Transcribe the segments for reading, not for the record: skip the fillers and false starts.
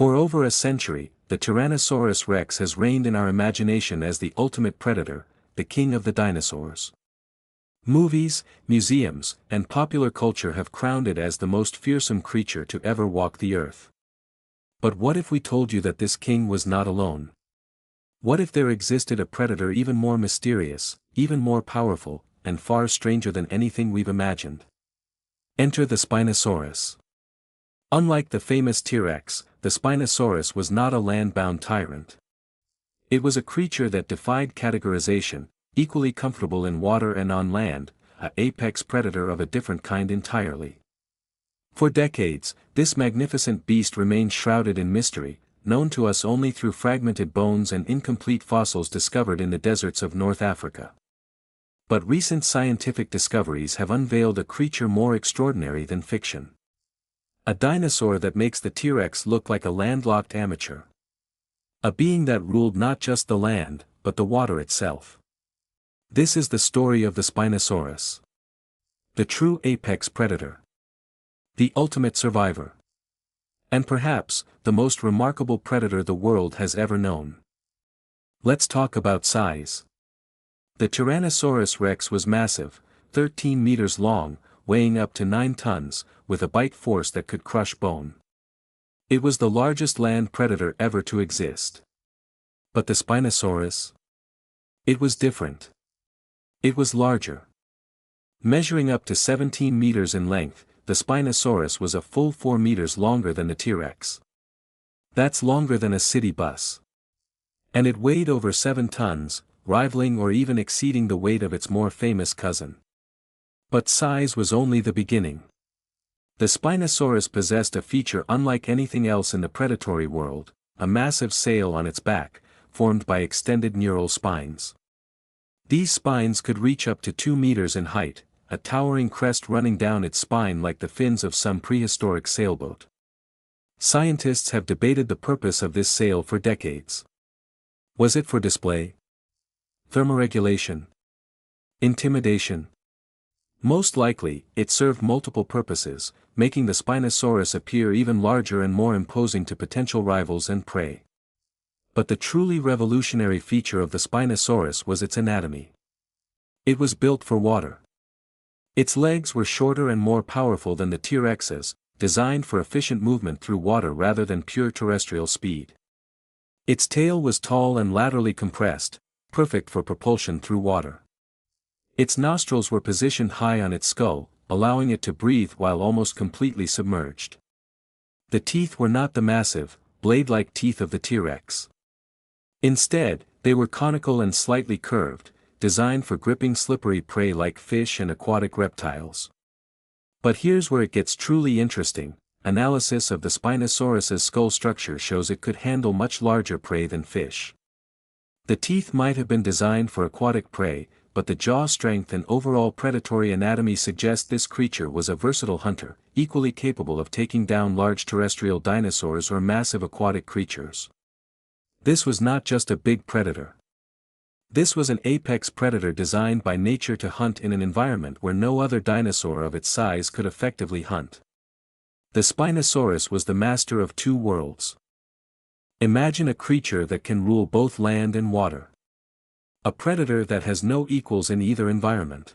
For over a century, the Tyrannosaurus rex has reigned in our imagination as the ultimate predator, the king of the dinosaurs. Movies, museums, and popular culture have crowned it as the most fearsome creature to ever walk the earth. But what if we told you that this king was not alone? What if there existed a predator even more mysterious, even more powerful, and far stranger than anything we've imagined? Enter the Spinosaurus. Unlike the famous T-Rex, the Spinosaurus was not a land-bound tyrant. It was a creature that defied categorization, equally comfortable in water and on land, an apex predator of a different kind entirely. For decades, this magnificent beast remained shrouded in mystery, known to us only through fragmented bones and incomplete fossils discovered in the deserts of North Africa. But recent scientific discoveries have unveiled a creature more extraordinary than fiction. A dinosaur that makes the T-Rex look like a landlocked amateur. A being that ruled not just the land, but the water itself. This is the story of the Spinosaurus. The true apex predator. The ultimate survivor. And perhaps, the most remarkable predator the world has ever known. Let's talk about size. The Tyrannosaurus rex was massive, 13 meters long, weighing up to 9 tons, with a bite force that could crush bone. It was the largest land predator ever to exist. But the Spinosaurus? It was different. It was larger. Measuring up to 17 meters in length, the Spinosaurus was a full 4 meters longer than the T-Rex. That's longer than a city bus. And it weighed over 7 tons, rivaling or even exceeding the weight of its more famous cousin. But size was only the beginning. The Spinosaurus possessed a feature unlike anything else in the predatory world, a massive sail on its back, formed by extended neural spines. These spines could reach up to 2 meters in height, a towering crest running down its spine like the fins of some prehistoric sailboat. Scientists have debated the purpose of this sail for decades. Was it for display? Thermoregulation? Intimidation? Most likely, it served multiple purposes, making the Spinosaurus appear even larger and more imposing to potential rivals and prey. But the truly revolutionary feature of the Spinosaurus was its anatomy. It was built for water. Its legs were shorter and more powerful than the T-Rex's, designed for efficient movement through water rather than pure terrestrial speed. Its tail was tall and laterally compressed, perfect for propulsion through water. Its nostrils were positioned high on its skull, allowing it to breathe while almost completely submerged. The teeth were not the massive, blade-like teeth of the T-Rex. Instead, they were conical and slightly curved, designed for gripping slippery prey like fish and aquatic reptiles. But here's where it gets truly interesting. Analysis of the Spinosaurus's skull structure shows it could handle much larger prey than fish. The teeth might have been designed for aquatic prey, but the jaw strength and overall predatory anatomy suggest this creature was a versatile hunter, equally capable of taking down large terrestrial dinosaurs or massive aquatic creatures. This was not just a big predator. This was an apex predator designed by nature to hunt in an environment where no other dinosaur of its size could effectively hunt. The Spinosaurus was the master of two worlds. Imagine a creature that can rule both land and water. A predator that has no equals in either environment.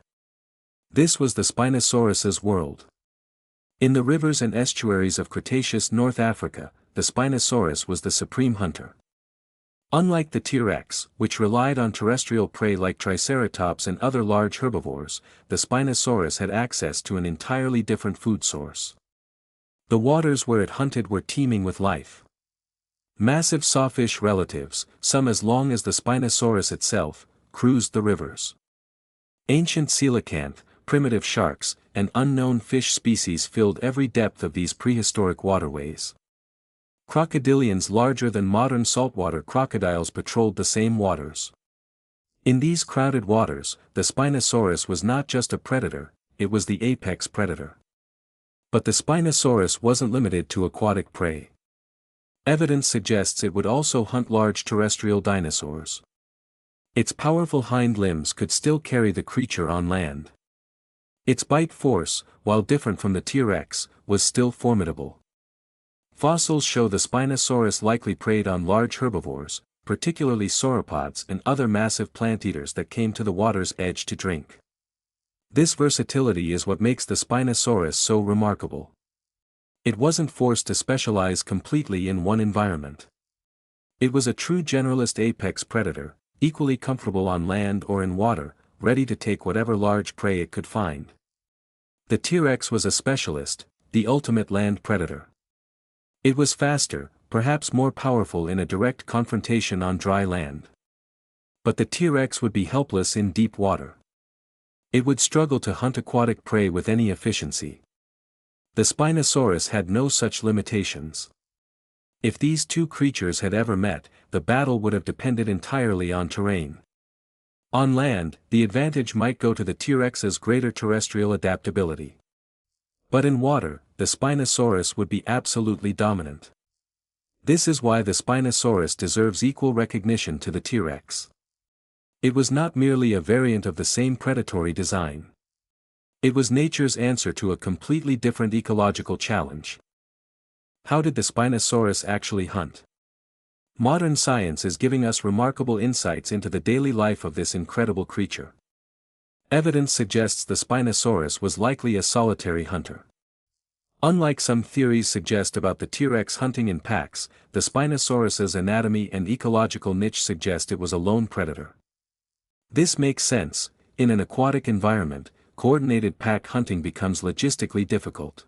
This was the Spinosaurus's world. In the rivers and estuaries of Cretaceous North Africa, the Spinosaurus was the supreme hunter. Unlike the T-Rex, which relied on terrestrial prey like Triceratops and other large herbivores, the Spinosaurus had access to an entirely different food source. The waters where it hunted were teeming with life. Massive sawfish relatives, some as long as the Spinosaurus itself, cruised the rivers. Ancient coelacanth, primitive sharks, and unknown fish species filled every depth of these prehistoric waterways. Crocodilians larger than modern saltwater crocodiles patrolled the same waters. In these crowded waters, the Spinosaurus was not just a predator, it was the apex predator. But the Spinosaurus wasn't limited to aquatic prey. Evidence suggests it would also hunt large terrestrial dinosaurs. Its powerful hind limbs could still carry the creature on land. Its bite force, while different from the T-Rex, was still formidable. Fossils show the Spinosaurus likely preyed on large herbivores, particularly sauropods and other massive plant eaters that came to the water's edge to drink. This versatility is what makes the Spinosaurus so remarkable. It wasn't forced to specialize completely in one environment. It was a true generalist apex predator, equally comfortable on land or in water, ready to take whatever large prey it could find. The T-Rex was a specialist, the ultimate land predator. It was faster, perhaps more powerful in a direct confrontation on dry land. But the T-Rex would be helpless in deep water. It would struggle to hunt aquatic prey with any efficiency. The Spinosaurus had no such limitations. If these two creatures had ever met, the battle would have depended entirely on terrain. On land, the advantage might go to the T-Rex's greater terrestrial adaptability. But in water, the Spinosaurus would be absolutely dominant. This is why the Spinosaurus deserves equal recognition to the T-Rex. It was not merely a variant of the same predatory design. It was nature's answer to a completely different ecological challenge. How did the Spinosaurus actually hunt? Modern science is giving us remarkable insights into the daily life of this incredible creature. Evidence suggests the Spinosaurus was likely a solitary hunter. Unlike some theories suggest about the T-Rex hunting in packs, the Spinosaurus's anatomy and ecological niche suggest it was a lone predator. This makes sense. In an aquatic environment, coordinated pack hunting becomes logistically difficult.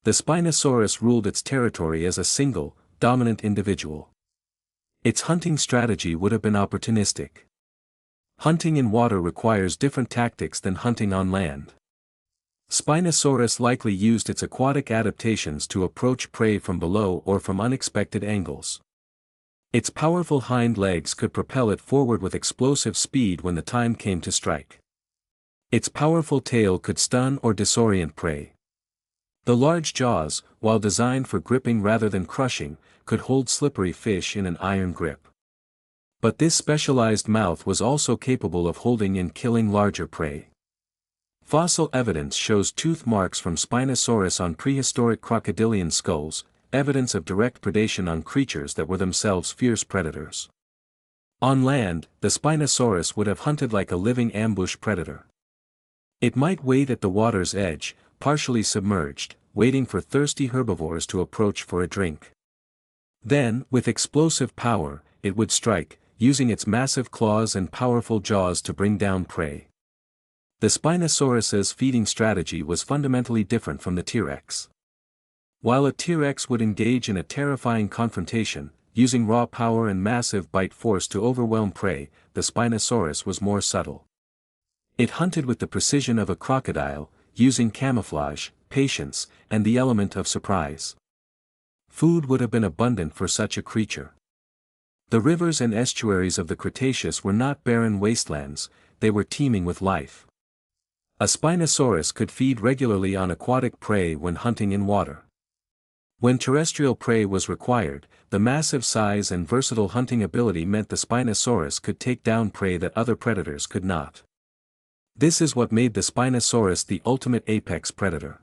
The Spinosaurus ruled its territory as a single, dominant individual. Its hunting strategy would have been opportunistic. Hunting in water requires different tactics than hunting on land. Spinosaurus likely used its aquatic adaptations to approach prey from below or from unexpected angles. Its powerful hind legs could propel it forward with explosive speed when the time came to strike. Its powerful tail could stun or disorient prey. The large jaws, while designed for gripping rather than crushing, could hold slippery fish in an iron grip. But this specialized mouth was also capable of holding and killing larger prey. Fossil evidence shows tooth marks from Spinosaurus on prehistoric crocodilian skulls, evidence of direct predation on creatures that were themselves fierce predators. On land, the Spinosaurus would have hunted like a living ambush predator. It might wait at the water's edge, partially submerged, waiting for thirsty herbivores to approach for a drink. Then, with explosive power, it would strike, using its massive claws and powerful jaws to bring down prey. The Spinosaurus's feeding strategy was fundamentally different from the T-Rex. While a T-Rex would engage in a terrifying confrontation, using raw power and massive bite force to overwhelm prey, the Spinosaurus was more subtle. It hunted with the precision of a crocodile, using camouflage, patience, and the element of surprise. Food would have been abundant for such a creature. The rivers and estuaries of the Cretaceous were not barren wastelands, they were teeming with life. A Spinosaurus could feed regularly on aquatic prey when hunting in water. When terrestrial prey was required, the massive size and versatile hunting ability meant the Spinosaurus could take down prey that other predators could not. This is what made the Spinosaurus the ultimate apex predator.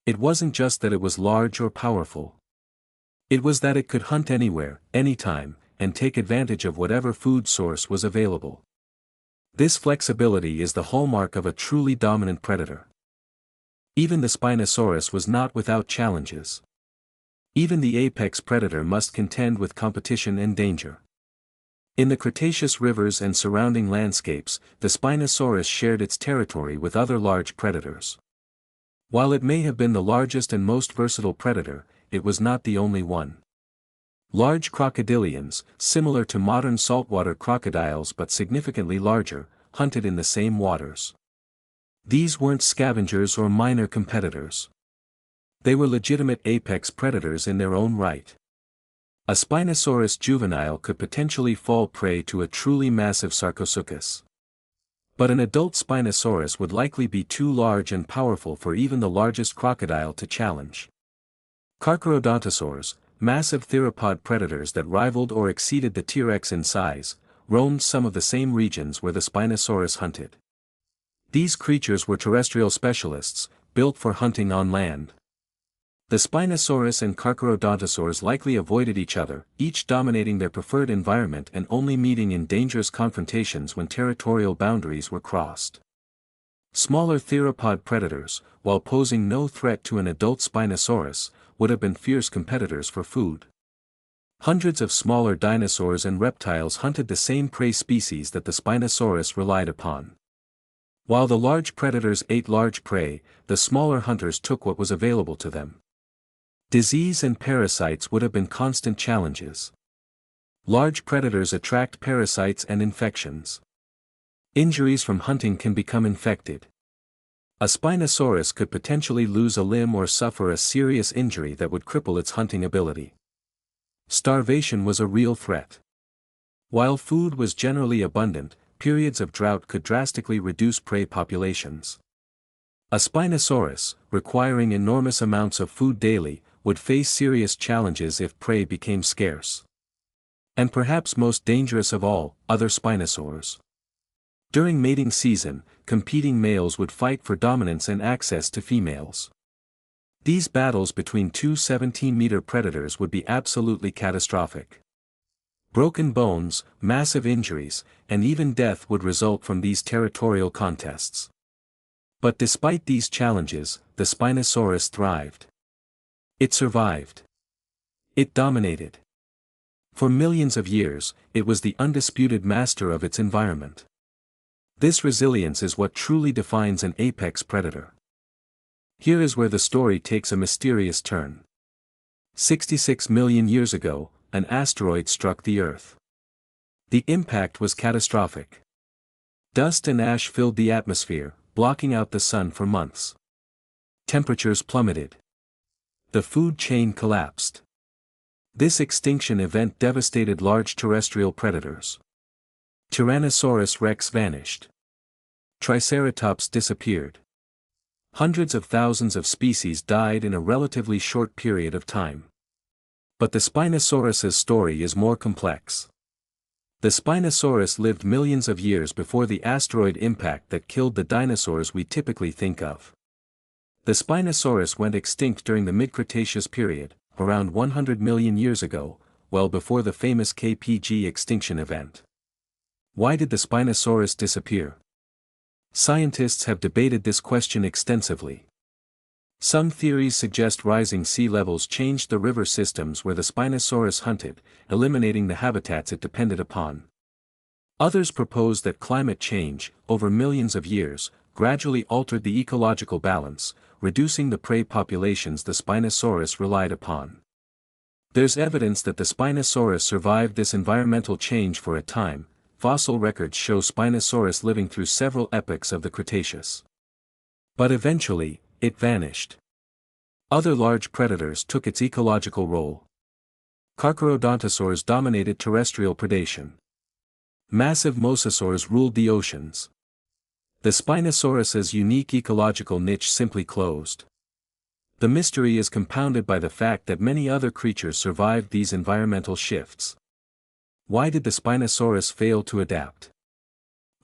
It wasn't just that it was large or powerful. It was that it could hunt anywhere, anytime, and take advantage of whatever food source was available. This flexibility is the hallmark of a truly dominant predator. Even the Spinosaurus was not without challenges. Even the apex predator must contend with competition and danger. In the Cretaceous rivers and surrounding landscapes, the Spinosaurus shared its territory with other large predators. While it may have been the largest and most versatile predator, it was not the only one. Large crocodilians, similar to modern saltwater crocodiles but significantly larger, hunted in the same waters. These weren't scavengers or minor competitors. They were legitimate apex predators in their own right. A Spinosaurus juvenile could potentially fall prey to a truly massive Sarcosuchus. But an adult Spinosaurus would likely be too large and powerful for even the largest crocodile to challenge. Carcharodontosaurs, massive theropod predators that rivaled or exceeded the T-Rex in size, roamed some of the same regions where the Spinosaurus hunted. These creatures were terrestrial specialists, built for hunting on land. The Spinosaurus and Carcharodontosaurs likely avoided each other, each dominating their preferred environment and only meeting in dangerous confrontations when territorial boundaries were crossed. Smaller theropod predators, while posing no threat to an adult Spinosaurus, would have been fierce competitors for food. Hundreds of smaller dinosaurs and reptiles hunted the same prey species that the Spinosaurus relied upon. While the large predators ate large prey, the smaller hunters took what was available to them. Disease and parasites would have been constant challenges. Large predators attract parasites and infections. Injuries from hunting can become infected. A Spinosaurus could potentially lose a limb or suffer a serious injury that would cripple its hunting ability. Starvation was a real threat. While food was generally abundant, periods of drought could drastically reduce prey populations. A Spinosaurus, requiring enormous amounts of food daily, would face serious challenges if prey became scarce. And perhaps most dangerous of all, other Spinosaurs. During mating season, competing males would fight for dominance and access to females. These battles between two 17-meter predators would be absolutely catastrophic. Broken bones, massive injuries, and even death would result from these territorial contests. But despite these challenges, the Spinosaurus thrived. It survived. It dominated. For millions of years, it was the undisputed master of its environment. This resilience is what truly defines an apex predator. Here is where the story takes a mysterious turn. 66 million years ago, an asteroid struck the Earth. The impact was catastrophic. Dust and ash filled the atmosphere, blocking out the sun for months. Temperatures plummeted. The food chain collapsed. This extinction event devastated large terrestrial predators. Tyrannosaurus rex vanished. Triceratops disappeared. Hundreds of thousands of species died in a relatively short period of time. But the Spinosaurus's story is more complex. The Spinosaurus lived millions of years before the asteroid impact that killed the dinosaurs we typically think of. The Spinosaurus went extinct during the mid-Cretaceous period, around 100 million years ago, well before the famous KPG extinction event. Why did the Spinosaurus disappear? Scientists have debated this question extensively. Some theories suggest rising sea levels changed the river systems where the Spinosaurus hunted, eliminating the habitats it depended upon. Others propose that climate change, over millions of years, gradually altered the ecological balance, reducing the prey populations the Spinosaurus relied upon. There's evidence that the Spinosaurus survived this environmental change for a time. Fossil records show Spinosaurus living through several epochs of the Cretaceous. But eventually, it vanished. Other large predators took its ecological role. Carcharodontosaurs dominated terrestrial predation. Massive mosasaurs ruled the oceans. The Spinosaurus's unique ecological niche simply closed. The mystery is compounded by the fact that many other creatures survived these environmental shifts. Why did the Spinosaurus fail to adapt?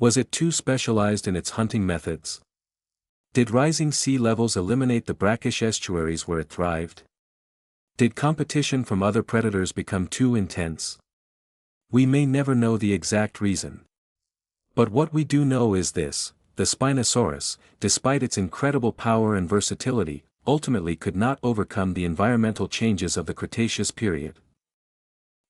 Was it too specialized in its hunting methods? Did rising sea levels eliminate the brackish estuaries where it thrived? Did competition from other predators become too intense? We may never know the exact reason. But what we do know is this: the Spinosaurus, despite its incredible power and versatility, ultimately could not overcome the environmental changes of the Cretaceous period.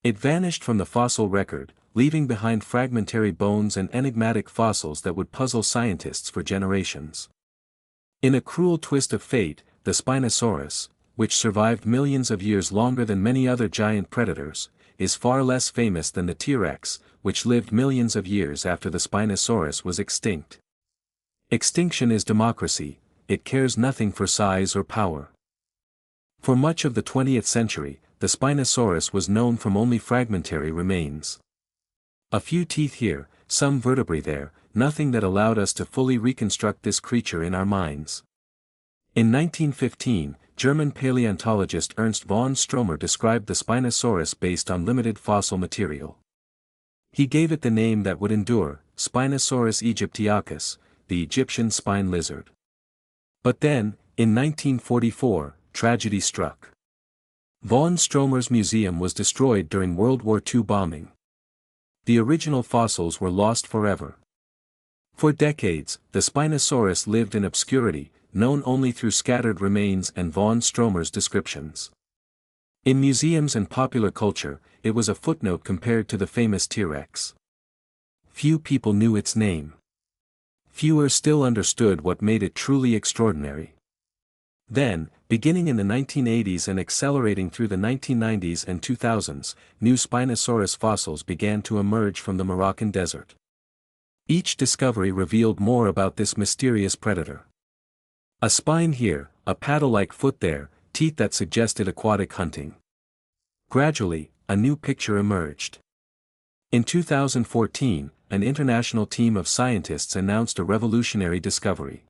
It vanished from the fossil record, leaving behind fragmentary bones and enigmatic fossils that would puzzle scientists for generations. In a cruel twist of fate, the Spinosaurus, which survived millions of years longer than many other giant predators, is far less famous than the T-Rex, which lived millions of years after the Spinosaurus was extinct. Extinction is democracy, it cares nothing for size or power. For much of the 20th century, the Spinosaurus was known from only fragmentary remains. A few teeth here, some vertebrae there, nothing that allowed us to fully reconstruct this creature in our minds. In 1915, German paleontologist Ernst von Stromer described the Spinosaurus based on limited fossil material. He gave it the name that would endure, Spinosaurus aegyptiacus, the Egyptian spine lizard. But then, in 1944, tragedy struck. Von Stromer's museum was destroyed during World War II bombing. The original fossils were lost forever. For decades, the Spinosaurus lived in obscurity, known only through scattered remains and von Stromer's descriptions. In museums and popular culture, it was a footnote compared to the famous T-Rex. Few people knew its name. Fewer still understood what made it truly extraordinary. Then, beginning in the 1980s and accelerating through the 1990s and 2000s, new Spinosaurus fossils began to emerge from the Moroccan desert. Each discovery revealed more about this mysterious predator. A spine here, a paddle-like foot there, teeth that suggested aquatic hunting. Gradually, a new picture emerged. In 2014, an international team of scientists announced a revolutionary discovery.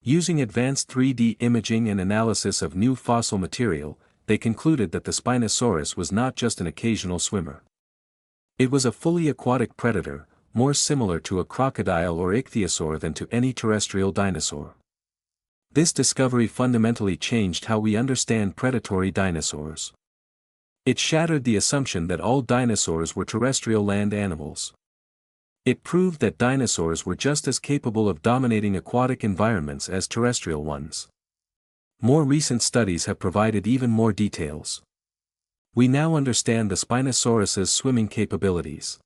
Using advanced 3D imaging and analysis of new fossil material, they concluded that the Spinosaurus was not just an occasional swimmer. It was a fully aquatic predator, more similar to a crocodile or ichthyosaur than to any terrestrial dinosaur. This discovery fundamentally changed how we understand predatory dinosaurs. It shattered the assumption that all dinosaurs were terrestrial land animals. It proved that dinosaurs were just as capable of dominating aquatic environments as terrestrial ones. More recent studies have provided even more details. We now understand the Spinosaurus's swimming capabilities.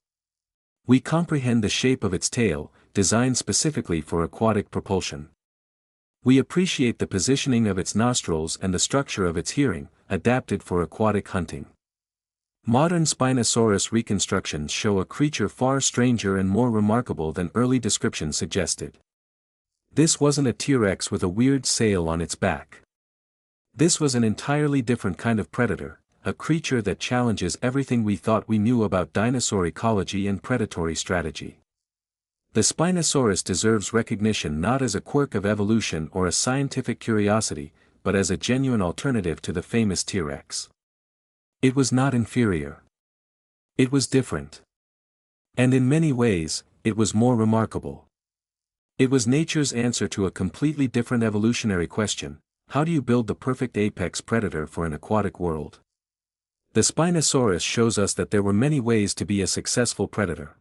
We comprehend the shape of its tail, designed specifically for aquatic propulsion. We appreciate the positioning of its nostrils and the structure of its hearing, adapted for aquatic hunting. Modern Spinosaurus reconstructions show a creature far stranger and more remarkable than early descriptions suggested. This wasn't a T-Rex with a weird sail on its back. This was an entirely different kind of predator, a creature that challenges everything we thought we knew about dinosaur ecology and predatory strategy. The Spinosaurus deserves recognition not as a quirk of evolution or a scientific curiosity, but as a genuine alternative to the famous T-Rex. It was not inferior. It was different. And in many ways, it was more remarkable. It was nature's answer to a completely different evolutionary question: how do you build the perfect apex predator for an aquatic world? The Spinosaurus shows us that there were many ways to be a successful predator.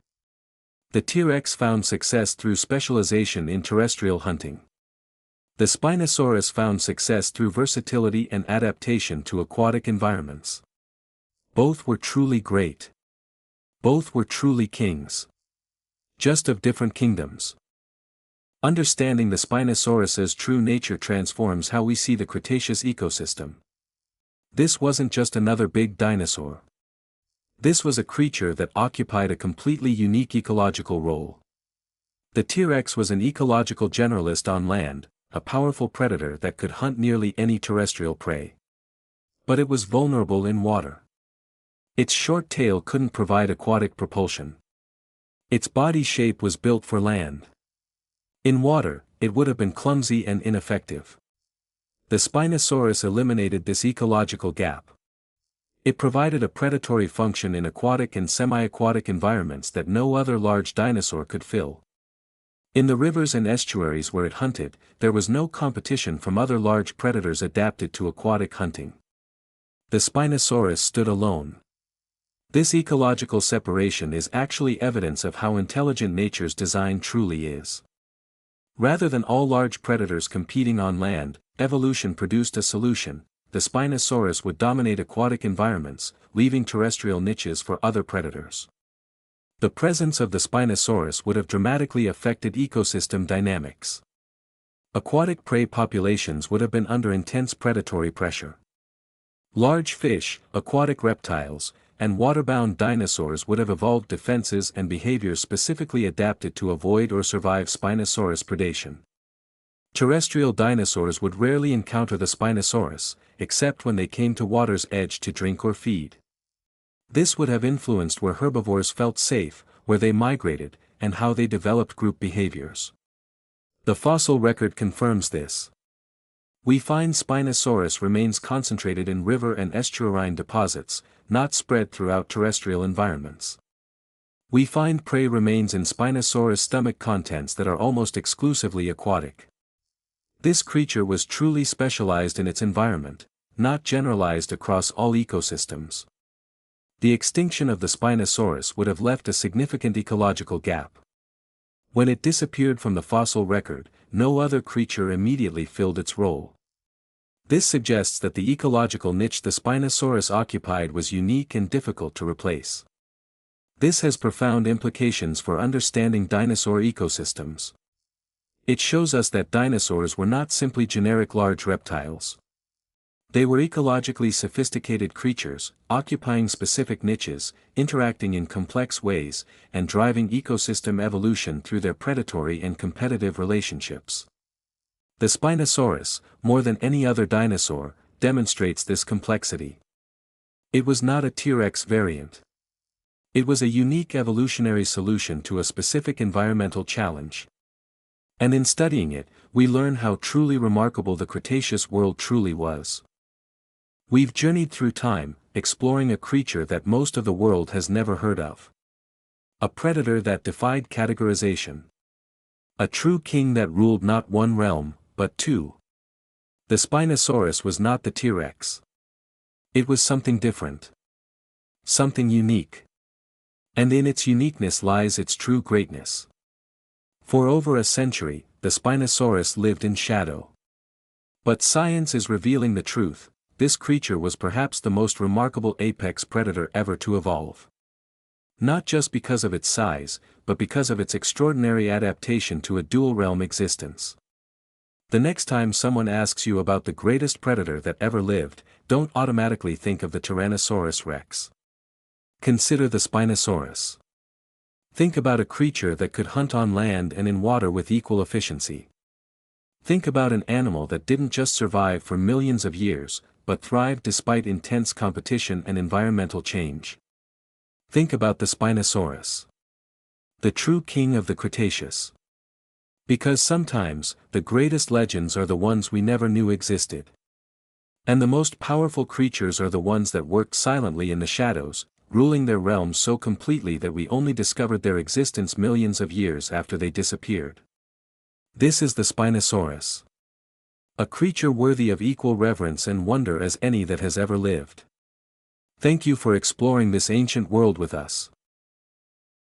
The T-Rex found success through specialization in terrestrial hunting. The Spinosaurus found success through versatility and adaptation to aquatic environments. Both were truly great. Both were truly kings. Just of different kingdoms. Understanding the Spinosaurus's true nature transforms how we see the Cretaceous ecosystem. This wasn't just another big dinosaur. This was a creature that occupied a completely unique ecological role. The T-Rex was an ecological generalist on land, a powerful predator that could hunt nearly any terrestrial prey. But it was vulnerable in water. Its short tail couldn't provide aquatic propulsion. Its body shape was built for land. In water, it would have been clumsy and ineffective. The Spinosaurus eliminated this ecological gap. It provided a predatory function in aquatic and semi-aquatic environments that no other large dinosaur could fill. In the rivers and estuaries where it hunted, there was no competition from other large predators adapted to aquatic hunting. The Spinosaurus stood alone. This ecological separation is actually evidence of how intelligent nature's design truly is. Rather than all large predators competing on land, evolution produced a solution: the Spinosaurus would dominate aquatic environments, leaving terrestrial niches for other predators. The presence of the Spinosaurus would have dramatically affected ecosystem dynamics. Aquatic prey populations would have been under intense predatory pressure. Large fish, aquatic reptiles, and waterbound dinosaurs would have evolved defenses and behaviors specifically adapted to avoid or survive Spinosaurus predation. Terrestrial dinosaurs would rarely encounter the Spinosaurus, except when they came to water's edge to drink or feed. This would have influenced where herbivores felt safe, where they migrated, and how they developed group behaviors. The fossil record confirms this. We find Spinosaurus remains concentrated in river and estuarine deposits, not spread throughout terrestrial environments. We find prey remains in Spinosaurus stomach contents that are almost exclusively aquatic. This creature was truly specialized in its environment, not generalized across all ecosystems. The extinction of the Spinosaurus would have left a significant ecological gap. When it disappeared from the fossil record, no other creature immediately filled its role. This suggests that the ecological niche the Spinosaurus occupied was unique and difficult to replace. This has profound implications for understanding dinosaur ecosystems. It shows us that dinosaurs were not simply generic large reptiles. They were ecologically sophisticated creatures, occupying specific niches, interacting in complex ways, and driving ecosystem evolution through their predatory and competitive relationships. The Spinosaurus, more than any other dinosaur, demonstrates this complexity. It was not a T-Rex variant. It was a unique evolutionary solution to a specific environmental challenge. And in studying it, we learn how truly remarkable the Cretaceous world truly was. We've journeyed through time, exploring a creature that most of the world has never heard of. A predator that defied categorization. A true king that ruled not one realm, but two. The Spinosaurus was not the T-Rex. It was something different. Something unique. And in its uniqueness lies its true greatness. For over a century, the Spinosaurus lived in shadow. But science is revealing the truth. This creature was perhaps the most remarkable apex predator ever to evolve. Not just because of its size, but because of its extraordinary adaptation to a dual-realm existence. The next time someone asks you about the greatest predator that ever lived, don't automatically think of the Tyrannosaurus rex. Consider the Spinosaurus. Think about a creature that could hunt on land and in water with equal efficiency. Think about an animal that didn't just survive for millions of years, but thrived despite intense competition and environmental change. Think about the Spinosaurus. The true king of the Cretaceous. Because sometimes, the greatest legends are the ones we never knew existed. And the most powerful creatures are the ones that worked silently in the shadows, ruling their realms so completely that we only discovered their existence millions of years after they disappeared. This is the Spinosaurus. A creature worthy of equal reverence and wonder as any that has ever lived. Thank you for exploring this ancient world with us.